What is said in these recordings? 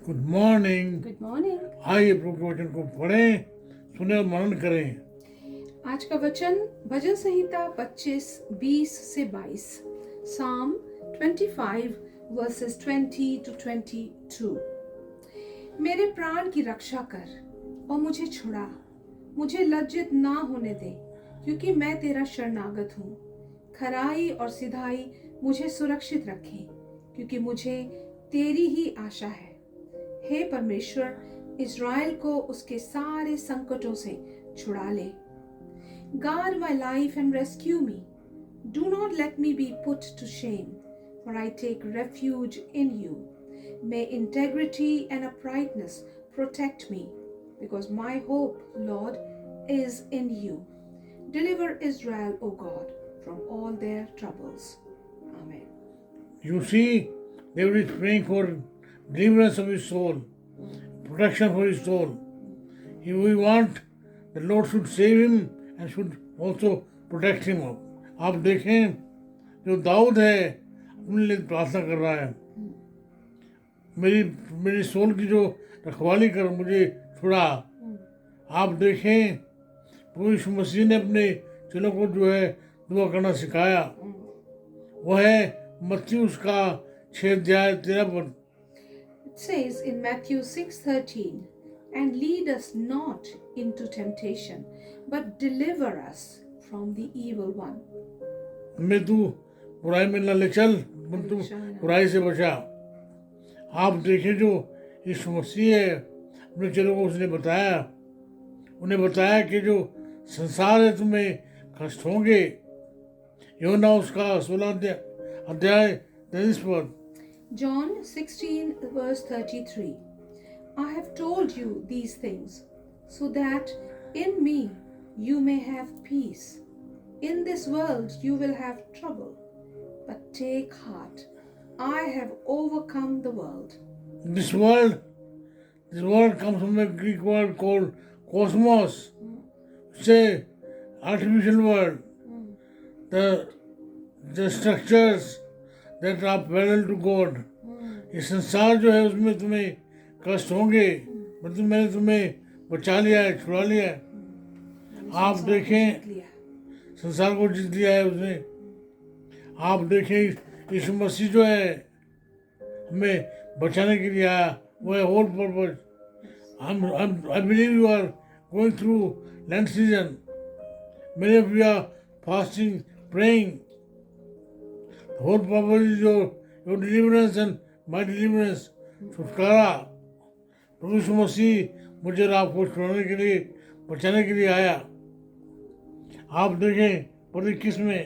Good morning. Good morning. आइए प्रभु के वचन को पढ़ें, सुने और मनन करें। आज का वचन भजन संहिता 25:20 से 22, साम 25 वर्सेस 20 to 22। मेरे प्राण की रक्षा कर और मुझे छुड़ा, मुझे लज्जित ना होने दे, क्योंकि मैं तेरा शरणागत हूँ। खराई और सिधाई मुझे सुरक्षित रखे, क्योंकि मुझे तेरी ही आशा है। हे परमेश्वर, इज़राइल को उसके सारे संकटों से छुड़ा ले। Guard my life and rescue me. Do not let me be put to shame, for I take refuge in you. May integrity and uprightness protect me, because my hope, Lord, is in you. Deliver Israel, O God, from all their troubles. Amen. You see, David is praying for deliverance of his soul, protection for his soul. We want the Lord should save him and should also protect him. आप देखें, जो दाऊद है अपने लिए प्रार्थना कर रहा है, मेरी सोल की जो रखवाली कर, मुझे छुड़ा। आप देखें, प्रभु यीशु मसीह ने अपने चेलों को जो है दुआ करना सिखाया। वह है मत्ती उसका 6:13। It says in Matthew 6:13, and lead us not into temptation, but deliver us from the evil one. हमें तू बुराई में न ले चल, तू बुराई से बचा। आप देखें, जो यीशु मसीह है, अपने चेलों को उसने बताया, उन्हें बताया कि जो संसार है तुम्हें कष्ट होंगे। यूहन्ना उसका 16 अध्याय 23 पद। John 16 verse 33, I have told you these things so that in me you may have peace. In this world you will have trouble, but take heart, I have overcome the world. This word comes from a Greek word called cosmos. It's a artificial word. The structures that are parallel to God. ये संसार जो है उसमें तुम्हें कष्ट होंगे, मतलब मैंने तुम्हें बचा लिया है, छुड़ा लिया है। आप देखें, संसार को जीत लिया है उसने। आप देखें, यीशु मसीह जो है हमें बचाने के लिए आया, वो है whole purpose. I believe you are going through Lent season. Many of you are fasting, praying. The whole purpose is your deliverance and my deliverance. छुटकारा। प्रभु यीशु मसीह मुझे और आपको छुड़ाने के लिए, बचाने के लिए आया। आप देखें पद 21 में,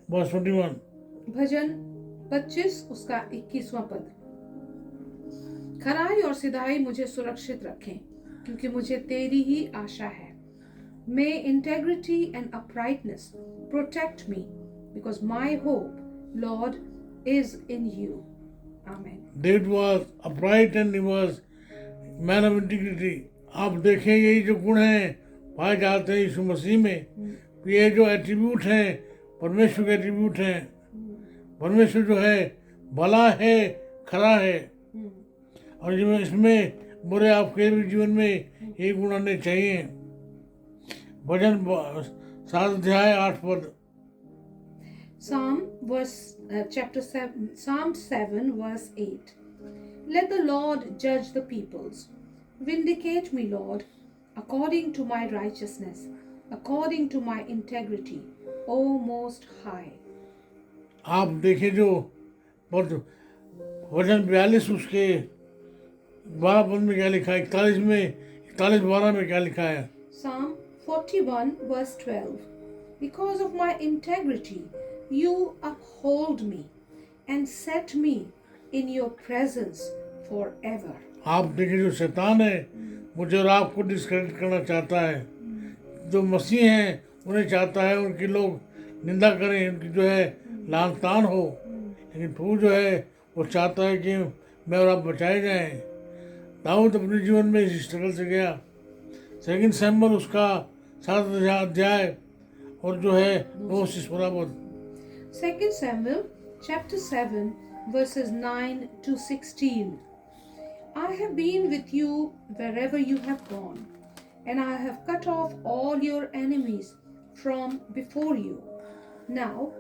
वर्स 21। भजन 25 उसका 21वां पद। खराई और सिधाई मुझे सुरक्षित रखें, क्योंकि मुझे तेरी ही आशा है। May integrity and uprightness protect me, because my hope, Lord, is in you. Amen. David was upright and he was man of integrity. आप देखें, यही जो गुण हैं पाए जाते हैं यीशु मसीह में। ये जो एट्रीब्यूट हैं परमेश्वर के एट्रीब्यूट हैं। परमेश्वर जो है भला है, खरा है, और जो इसमें बुरे आपके भी जीवन में ये गुण आने चाहिए। भजन 7 अध्याय 8 पद। Psalm 7 verse 8. Let the Lord judge the peoples. Vindicate me, Lord, according to my righteousness, according to my integrity, O Most High. आप देखें, जो भजन 42 उसके 12 पद में क्या लिखा है, 41-12 में क्या लिखा है। Psalm 41 verse 12. Because of my integrity, you uphold me and set me in your presence forever. आप देखिए, जो शैतान है मुझे और आपको डिस्क्रेडिट करना चाहता है। जो मसीह हैं उन्हें चाहता है उनकी लोग निंदा करें, उनकी जो है लान तान हो, लेकिन प्रभु जो है वो चाहता है कि मैं और आप बचाए जाएं। दाऊद अपने जीवन में इस स्ट्रगल से गया। 2 शमूएल उसका 7 अध्याय और जो है 9 से 16 पद। 2 Samuel chapter 7 verses 9 to 16. I have been with you wherever you have gone, and I have cut off all your enemies from before you. Now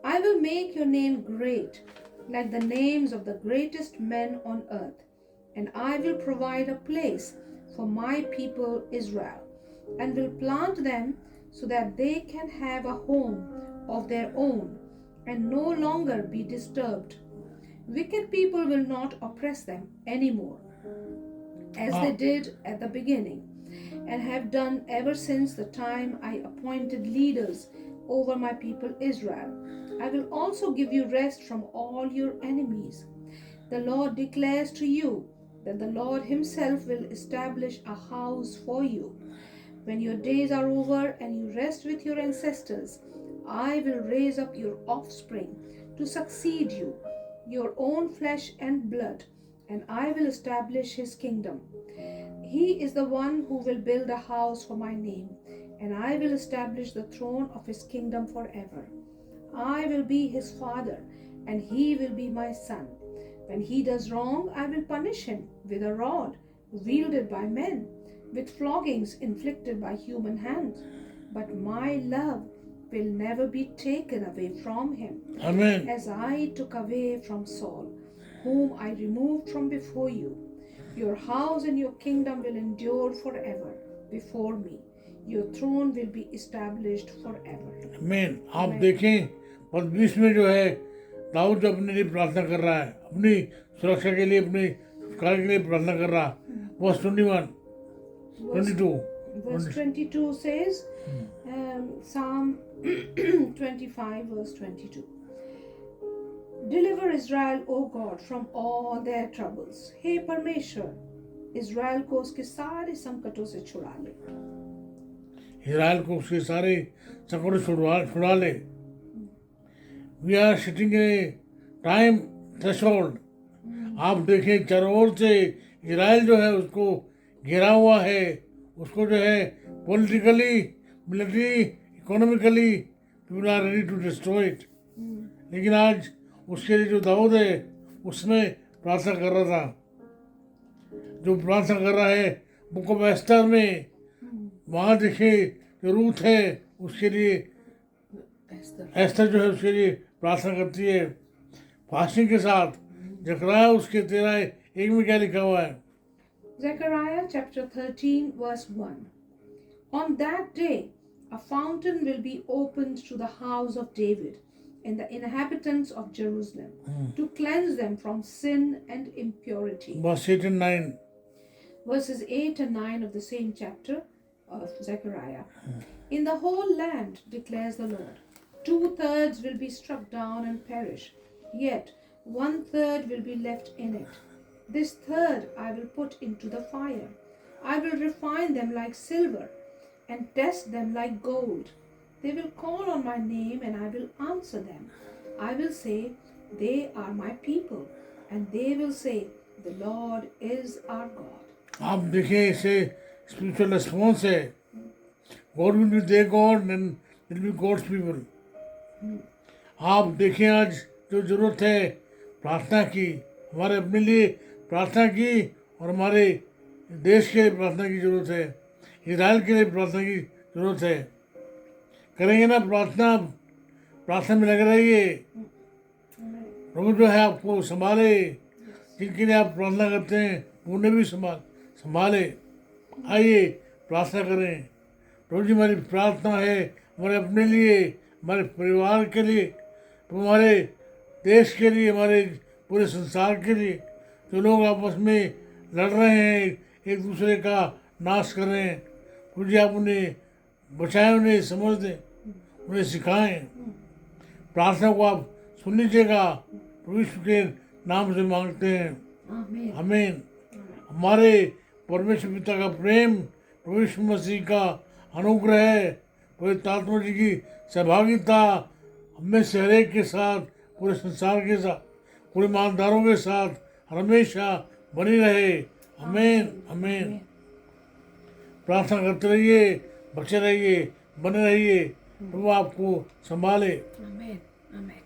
I will make your name great, like the names of the greatest men on earth, and I will provide a place for my people Israel, and will plant them so that they can have a home of their own and no longer be disturbed. Wicked people will not oppress them anymore, as they did at the beginning, and have done ever since the time I appointed leaders over my people Israel. I will also give you rest from all your enemies. The Lord declares to you that the Lord Himself will establish a house for you. When your days are over and you rest with your ancestors, I will raise up your offspring to succeed you, your own flesh and blood, and I will establish His kingdom. He is the one who will build a house for my name, and I will establish the throne of His kingdom forever. I will be His father, and He will be my son. When he does wrong, I will punish him with a rod wielded by men, with floggings inflicted by human hands. But my love will never be taken away from him, Amen. as I took away from Saul, whom I removed from before you. Your house and your kingdom will endure forever before me. Your throne will be established forever. Amen. आप देखें पद 20 में जो है दाऊद जो अपने लिए प्रार्थना कर रहा है, अपनी सुरक्षा के लिए, अपनी छुटकारे के लिए प्रार्थना कर रहा। Verse 21 22 Verse 22 says, Psalm 25 verse 22. Deliver Israel, O God, from all their troubles. हे परमेश्वर, इज़राइल को उसके सारे संकटों से छुड़ा ले. इज़राइल को उसके सारे संकटों से छुड़ा ले. We are sitting in a time threshold. आप देखें चारों ओर से इज़राइल जो है उसको घेरा हुआ है, उसको जो है politically, military, economically people are ready to destroy it. लेकिन आज उसके लिए जो दाऊद है उसमें प्रार्थना कर रहा था, जो प्रार्थना कर रहा है बुक ऑफ एस्टर में. वहाँ देखिए जो रूथ है उसके लिए एस्टर जो है उसके लिए प्रार्थना करती है फास्टिंग के साथ. जकरिया उसके 13:1 में क्या लिखा हुआ है? Zechariah chapter 13 verse 1. On that day a fountain will be opened to the house of David and the inhabitants of Jerusalem to cleanse them from sin and impurity. Verse 8 and 9. Verses 8 and 9 of the same chapter of Zechariah. In the whole land, declares the Lord, 2/3 will be struck down and perish, yet 1/3 will be left in it. This third I will put into the fire. I will refine them like silver and test them like gold. They will call on my name and I will answer them. I will say, they are my people, and they will say, the Lord is our God. आप देखें इसे spiritual response है. God will be there God and will be God's people. आप देखें आज जो जरूरत है प्रार्थना की, हमारे अपने लिए प्रार्थना की और हमारे देश के लिए प्रार्थना की जरूरत है, इज़राइल के लिए प्रार्थना की जरूरत है. करेंगे ना प्रार्थना, प्रार्थना में लगे रहिए. प्रभु जो है आपको संभाले, जिनके लिए आप प्रार्थना करते हैं उन्हें भी संभाले. आइए प्रार्थना करें. प्रभु जी हमारी प्रार्थना है हमारे अपने लिए, हमारे परिवार के लिए, हमारे देश के लिए, हमारे पूरे संसार के लिए. जो लोग आपस में लड़ रहे हैं, एक दूसरे का नाश कर रहे हैं, प्रभु जी आप उन्हें बचाएं, उन्हें समझ दें, उन्हें सिखाएं. प्रार्थना को आप सुन लीजिएगा. प्रभु यीशु के नाम से मांगते हैं, आमीन. हमारे परमेश्वर पिता का प्रेम, प्रभु यीशु मसीह का अनुग्रह, पवित्र आत्मा जी की सहभागिता हमें से हरेक के साथ, पूरे संसार के साथ, पूरे ईमानदारों के साथ हमेशा बनी रहे. आमीन आमीन. प्रार्थना करते रहिए, बचे रहिए, बने रहिए. प्रभु आपको संभाले. Amen. Amen.